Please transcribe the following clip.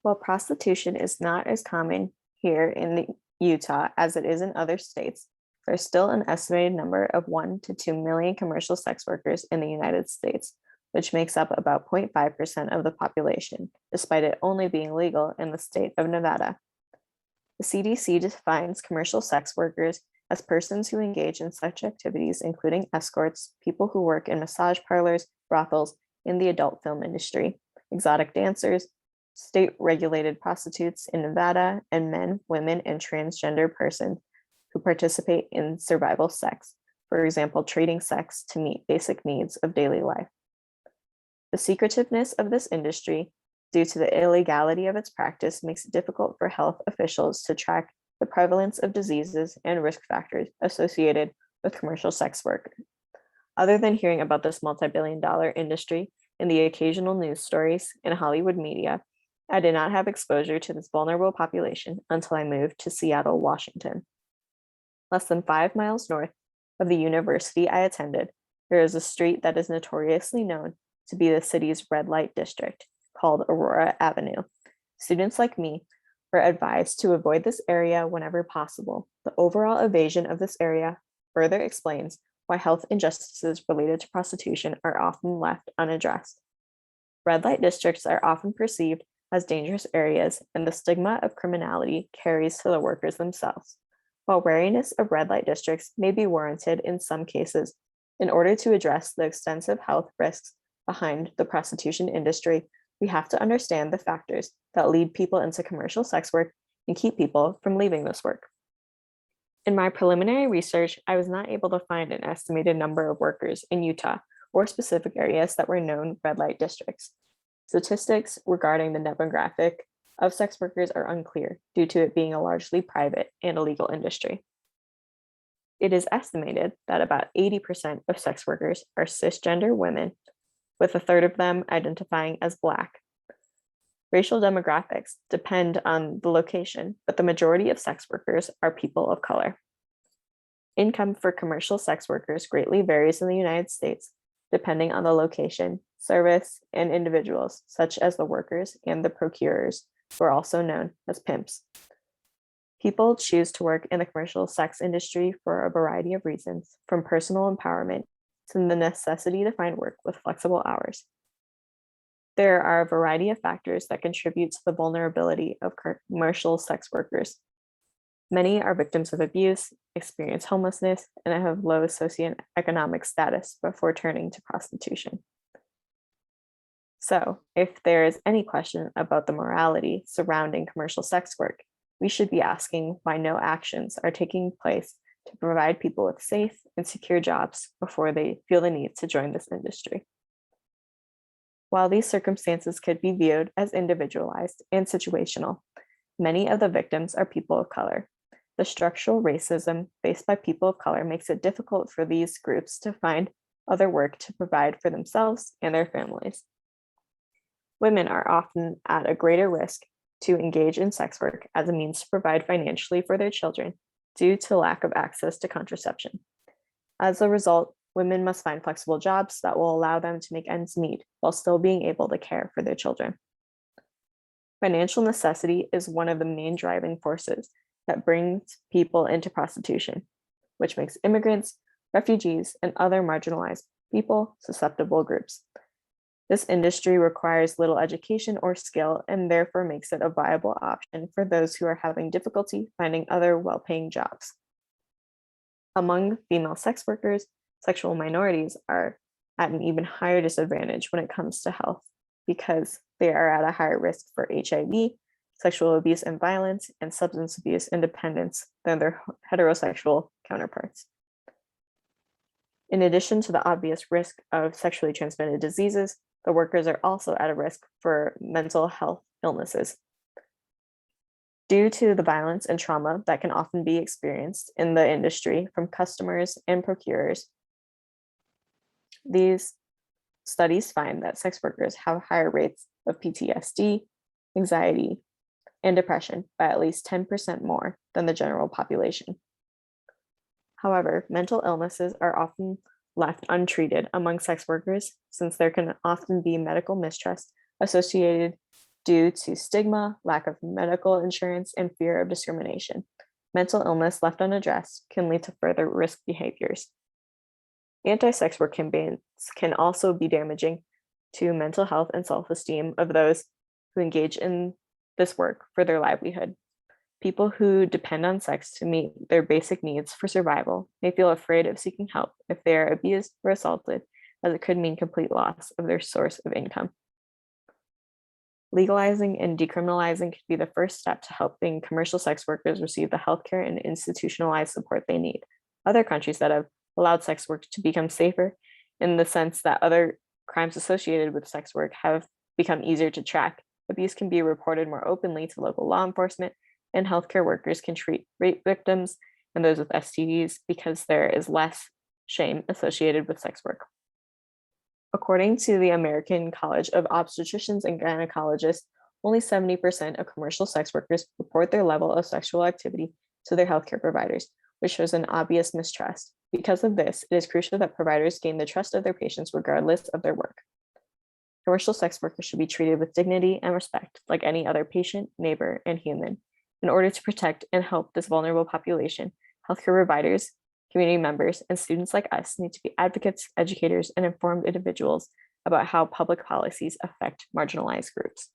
While prostitution is not as common here in Utah as it is in other states, there's still an estimated number of 1 to 2 million commercial sex workers in the United States, which makes up about 0.5% of the population, despite it only being legal in the state of Nevada. The CDC defines commercial sex workers as persons who engage in such activities, including escorts, people who work in massage parlors, brothels, in the adult film industry, exotic dancers, state-regulated prostitutes in Nevada, and men, women, and transgender persons who participate in survival sex, for example, trading sex to meet basic needs of daily life. The secretiveness of this industry, due to the illegality of its practice, makes it difficult for health officials to track the prevalence of diseases and risk factors associated with commercial sex work. Other than hearing about this multi-billion-dollar industry in the occasional news stories in Hollywood media, I did not have exposure to this vulnerable population until I moved to Seattle, Washington. Less than 5 miles north of the university I attended, there is a street that is notoriously known to be the city's red light district, called Aurora Avenue. Students like me were advised to avoid this area whenever possible. The overall evasion of this area further explains why health injustices related to prostitution are often left unaddressed. Red light districts are often perceived as dangerous areas, and the stigma of criminality carries to the workers themselves. While wariness of red light districts may be warranted in some cases, in order to address the extensive health risks behind the prostitution industry, we have to understand the factors that lead people into commercial sex work and keep people from leaving this work. In my preliminary research, I was not able to find an estimated number of workers in Utah or specific areas that were known red light districts. Statistics regarding the demographic of sex workers are unclear due to it being a largely private and illegal industry. It is estimated that about 80% of sex workers are cisgender women, with a third of them identifying as Black. Racial demographics depend on the location, but the majority of sex workers are people of color. Income for commercial sex workers greatly varies in the United States, depending on the location, service, and individuals, such as the workers and the procurers, who are also known as pimps. People choose to work in the commercial sex industry for a variety of reasons, from personal empowerment to the necessity to find work with flexible hours. There are a variety of factors that contribute to the vulnerability of commercial sex workers. Many are victims of abuse, experience homelessness, and have low socioeconomic status before turning to prostitution. So, if there is any question about the morality surrounding commercial sex work, we should be asking why no actions are taking place to provide people with safe and secure jobs before they feel the need to join this industry. While these circumstances could be viewed as individualized and situational, many of the victims are people of color. The structural racism faced by people of color makes it difficult for these groups to find other work to provide for themselves and their families. Women are often at a greater risk to engage in sex work as a means to provide financially for their children due to lack of access to contraception. As a result, women must find flexible jobs that will allow them to make ends meet while still being able to care for their children. Financial necessity is one of the main driving forces that brings people into prostitution, which makes immigrants, refugees, and other marginalized people susceptible groups. This industry requires little education or skill and therefore makes it a viable option for those who are having difficulty finding other well-paying jobs. Among female sex workers, sexual minorities are at an even higher disadvantage when it comes to health because they are at a higher risk for HIV, sexual abuse and violence, and substance abuse and dependence than their heterosexual counterparts. In addition to the obvious risk of sexually transmitted diseases, the workers are also at a risk for mental health illnesses. Due to the violence and trauma that can often be experienced in the industry from customers and procurers, these studies find that sex workers have higher rates of PTSD, anxiety, and depression by at least 10% more than the general population. However, mental illnesses are often left untreated among sex workers since there can often be medical mistrust associated due to stigma, lack of medical insurance, and fear of discrimination. Mental illness left unaddressed can lead to further risk behaviors. Anti-sex work campaigns can also be damaging to mental health and self-esteem of those who engage in this work for their livelihood. People who depend on sex to meet their basic needs for survival may feel afraid of seeking help if they are abused or assaulted, as it could mean complete loss of their source of income. Legalizing and decriminalizing could be the first step to helping commercial sex workers receive the healthcare and institutionalized support they need. Other countries that have allowed sex work to become safer, in the sense that other crimes associated with sex work have become easier to track. Abuse can be reported more openly to local law enforcement, and healthcare workers can treat rape victims and those with STDs because there is less shame associated with sex work. According to the American College of Obstetricians and Gynecologists, only 70% of commercial sex workers report their level of sexual activity to their healthcare providers, which shows an obvious mistrust. Because of this, it is crucial that providers gain the trust of their patients regardless of their work. Commercial sex workers should be treated with dignity and respect, like any other patient, neighbor, and human. In order to protect and help this vulnerable population, healthcare providers, community members, and students like us need to be advocates, educators, and informed individuals about how public policies affect marginalized groups.